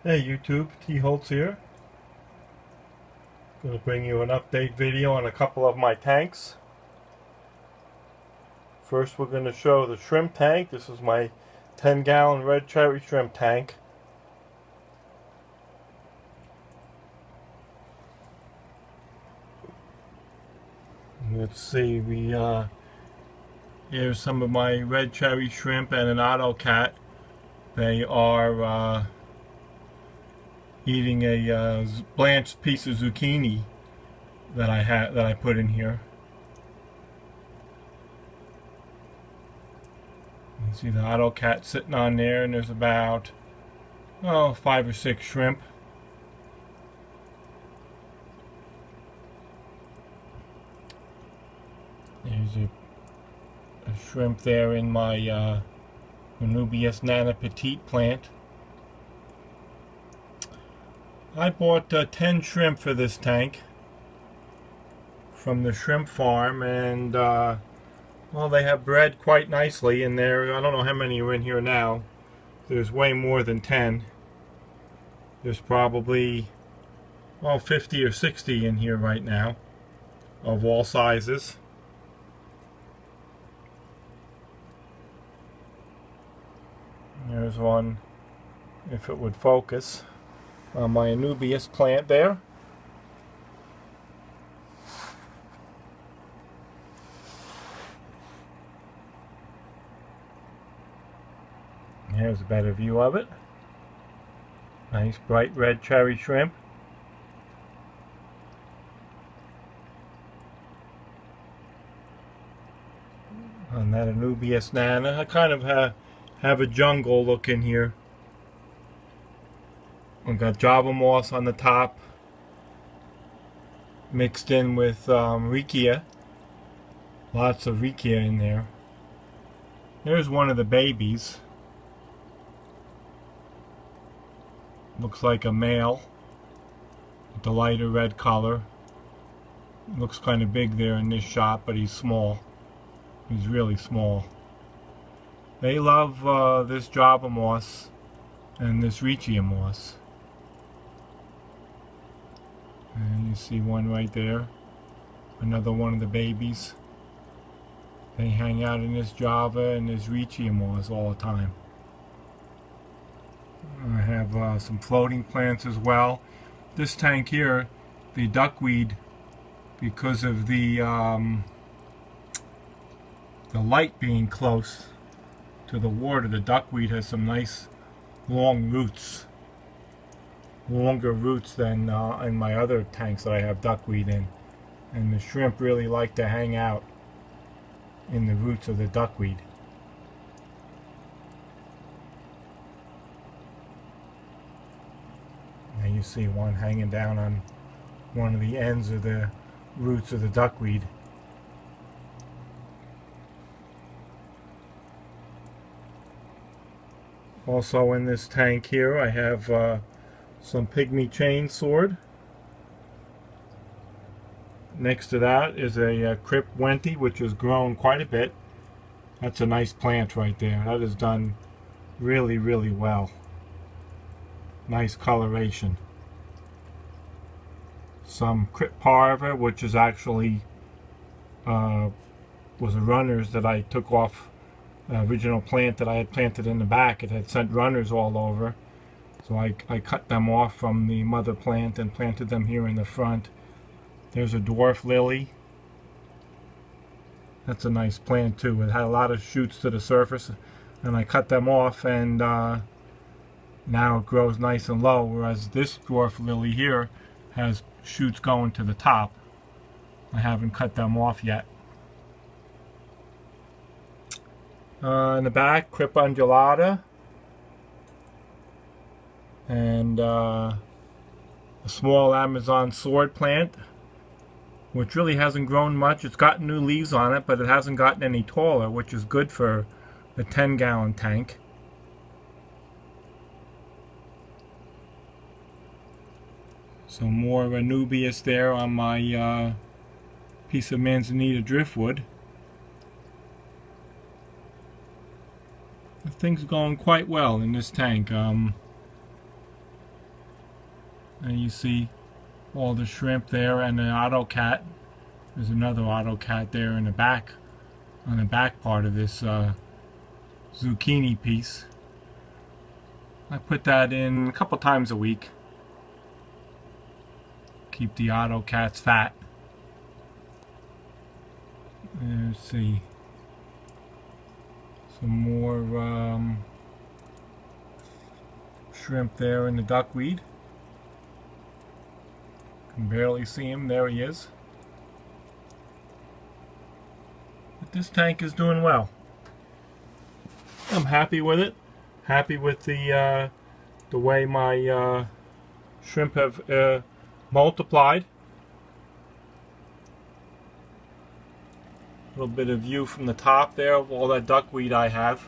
Hey YouTube, T Holtz here. Going to bring you an update video on a couple of my tanks. First we're going to show the shrimp tank. This is my 10-gallon red cherry shrimp tank. Let's see, here's some of my red cherry shrimp and an autocat. They are eating a blanched piece of zucchini that I put in here. You see the autocat sitting on there, and there's about 5 or 6 shrimp. There's a shrimp there in my Anubias Nana Petite plant. I bought 10 shrimp for this tank from the shrimp farm, and well, they have bred quite nicely in there. I don't know how many are in here now. There's way more than 10. There's probably 50 or 60 in here right now, of all sizes. There's one, if it would focus, on my Anubias plant there. Here's a better view of it. Nice bright red cherry shrimp. On that Anubias Nana, I kind of have a jungle look in here. We've got Java moss on the top, mixed in with Riccia. Lots of Riccia in there. There's one of the babies. Looks like a male with the lighter red color. Looks kind of big there in this shot, but he's small. He's really small. They love this Java moss and this Riccia moss. And you see one right there. Another one of the babies. They hang out in this Java and this Riccia moss all the time. I have some floating plants as well. This tank here, the duckweed, because of the light being close to the water, the duckweed has some nice long roots. Longer roots than in my other tanks that I have duckweed in. And the shrimp really like to hang out in the roots of the duckweed. Now you see one hanging down on one of the ends of the roots of the duckweed. Also in this tank here I have some pygmy chain sword. Next to that is a Crypt Wente, which has grown quite a bit. That's a nice plant right there. That has done really, really well. Nice coloration. Some Crypt Parva, which is actually was a runners that I took off the original plant that I had planted in the back. It had sent runners all over. So I cut them off from the mother plant and planted them here in the front. There's a dwarf lily. That's a nice plant too. It had a lot of shoots to the surface, and I cut them off, and now it grows nice and low, whereas this dwarf lily here has shoots going to the top. I haven't cut them off yet. In the back, Crypt undulata. And a small Amazon sword plant, which really hasn't grown much. It's got new leaves on it, but it hasn't gotten any taller, which is good for a 10-gallon tank. Some more Anubias there on my piece of manzanita driftwood. Things are going quite well in this tank. And you see all the shrimp there and an autocat. There's another autocat there in the back, on the back part of this zucchini piece. I put that in a couple times a week. Keep the autocats fat. Let's see. Some more shrimp there in the duckweed. Can barely see him. There he is. But this tank is doing well. I'm happy with it. Happy with the way my shrimp have multiplied. A little bit of view from the top there of all that duckweed I have.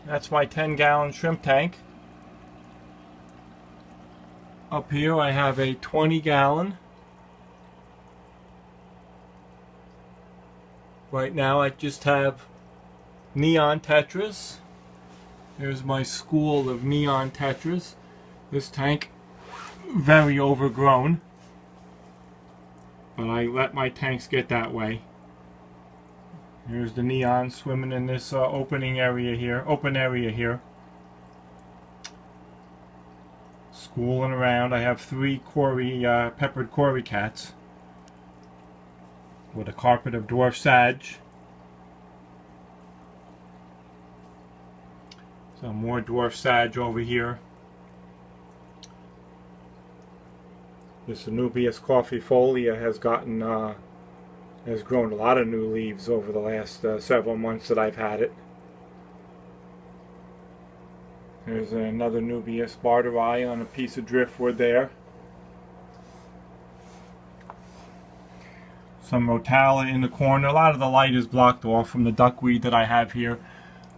That's my 10-gallon shrimp tank. Up here I have a 20-gallon. Right now I just have neon tetras. There's my school of neon tetras. This tank, very overgrown, but I let my tanks get that way. Here's the neon swimming in this open area here. Schooling around. I have 3 peppered Cory cats with a carpet of dwarf sage. Some more dwarf sage over here. This Anubias coffeefolia has grown a lot of new leaves over the last several months that I've had it. There's another Anubias barteri on a piece of driftwood there. Some Rotala in the corner. A lot of the light is blocked off from the duckweed that I have here.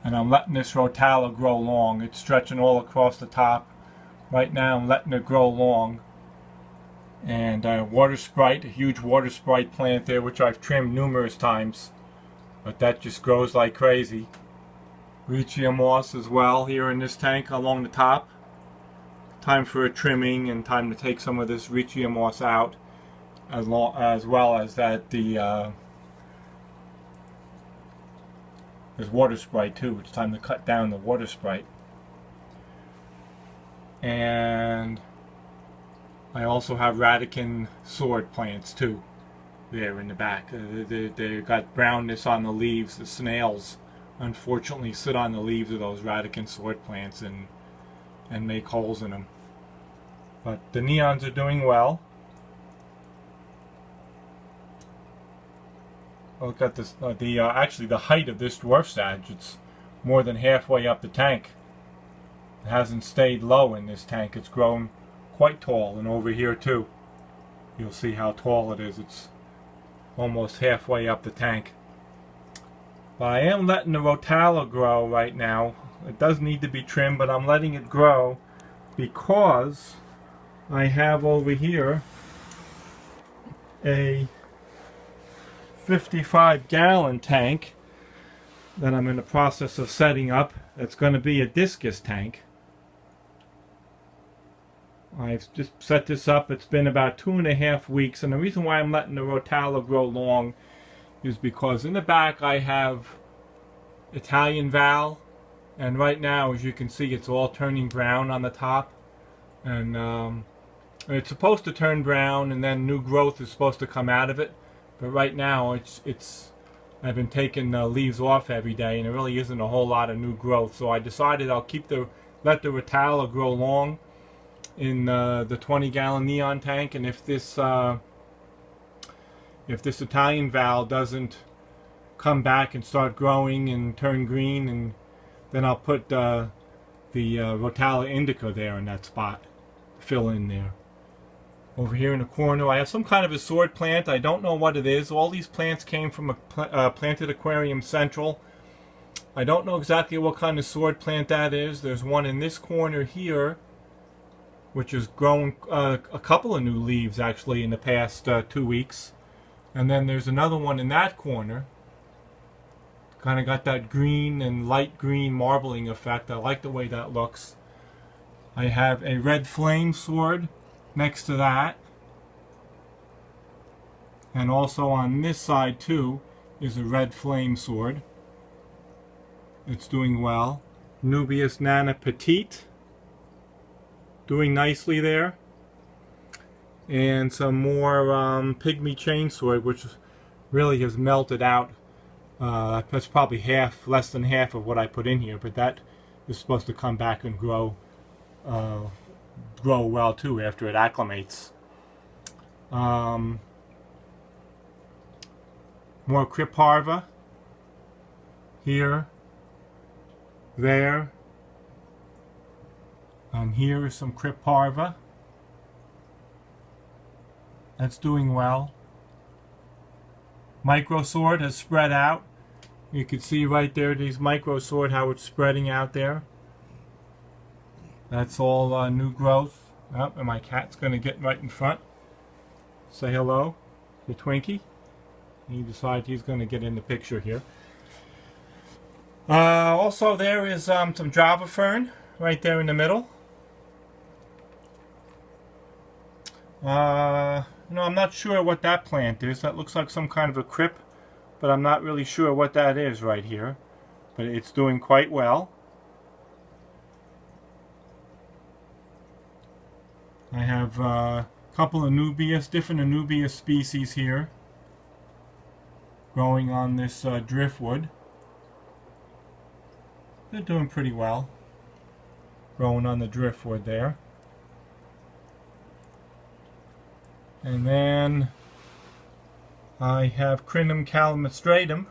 And I'm letting this Rotala grow long. It's stretching all across the top. Right now I'm letting it grow long. And water sprite, a huge water sprite plant there, which I've trimmed numerous times. But that just grows like crazy. Riccia moss as well here in this tank along the top. Time for a trimming and time to take some of this Riccia moss out. As well as that there's water sprite too. It's time to cut down the water sprite. And I also have Radican sword plants too, there in the back. They got brownness on the leaves. The snails, unfortunately, sit on the leaves of those Radican sword plants and make holes in them. But the neons are doing well. Look at this. Actually, the height of this dwarf sage, it's more than halfway up the tank. It hasn't stayed low in this tank. It's grown quite tall, and over here too. You'll see how tall it is. It's almost halfway up the tank. But I am letting the Rotala grow right now. It does need to be trimmed, but I'm letting it grow because I have over here a 55-gallon tank that I'm in the process of setting up. It's going to be a discus tank. I've just set this up. It's been about 2.5 weeks, and the reason why I'm letting the Rotala grow long is because in the back I have Italian Val, and right now, as you can see, it's all turning brown on the top, and it's supposed to turn brown and then new growth is supposed to come out of it, but right now I've been taking leaves off every day and there really isn't a whole lot of new growth, so I decided I'll let the Rotala grow long in the 20-gallon neon tank, and if this Italian Val doesn't come back and start growing and turn green, and then I'll put the Rotala indica there in that spot, fill in there. Over here in the corner I have some kind of a sword plant. I don't know what it is. All these plants came from a Planted Aquarium Central. I don't know exactly what kind of sword plant that is. There's one in this corner here which has grown a couple of new leaves actually in the past 2 weeks. And then there's another one in that corner Kind of got that green and light green marbling effect. I like the way that looks. I have a red flame sword next to that. And also on this side too is a red flame sword. It's doing well. Nubius Nana Petite. Doing nicely there. And some more Pygmy Chainsword, which really has melted out. That's probably less than half of what I put in here, but that is supposed to come back and grow well too after it acclimates. More Cryptparva here, there, and here is some Cryptparva. That's doing well. Microsword has spread out. You can see right there, these Microsword, how it's spreading out there. That's all new growth. Oh, and my cat's going to get right in front. Say hello to Twinkie. He decides he's going to get in the picture here. Also, there is some Java Fern right there in the middle. No, I'm not sure what that plant is. That looks like some kind of a crypt, but I'm not really sure what that is right here. But it's doing quite well. I have a couple of different Anubias species here, growing on this driftwood. They're doing pretty well, growing on the driftwood there. And then I have Crinum calamestratum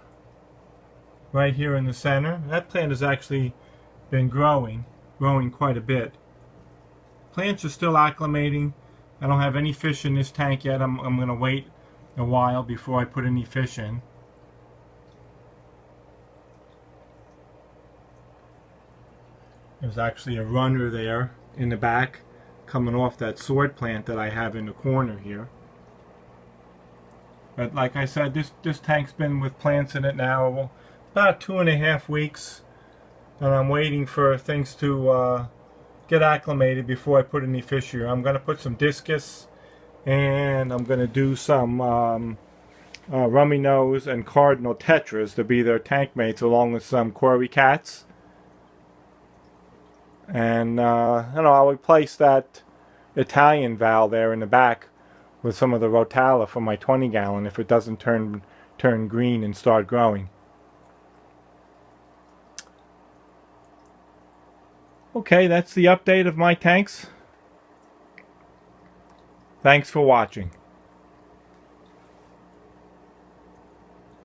right here in the center. That plant has actually been growing quite a bit. Plants are still acclimating. I don't have any fish in this tank yet. I'm going to wait a while before I put any fish in. There's actually a runner there in the back coming off that sword plant that I have in the corner here. But like I said, this tank's been with plants in it now about 2.5 weeks, and I'm waiting for things to get acclimated before I put any fish here. I'm going to put some discus, and I'm going to do some rummy nose and cardinal tetras to be their tank mates, along with some quarry cats. And I'll replace that Italian valve there in the back with some of the Rotala for my 20-gallon if it doesn't turn green and start growing. Okay, that's the update of my tanks. Thanks for watching.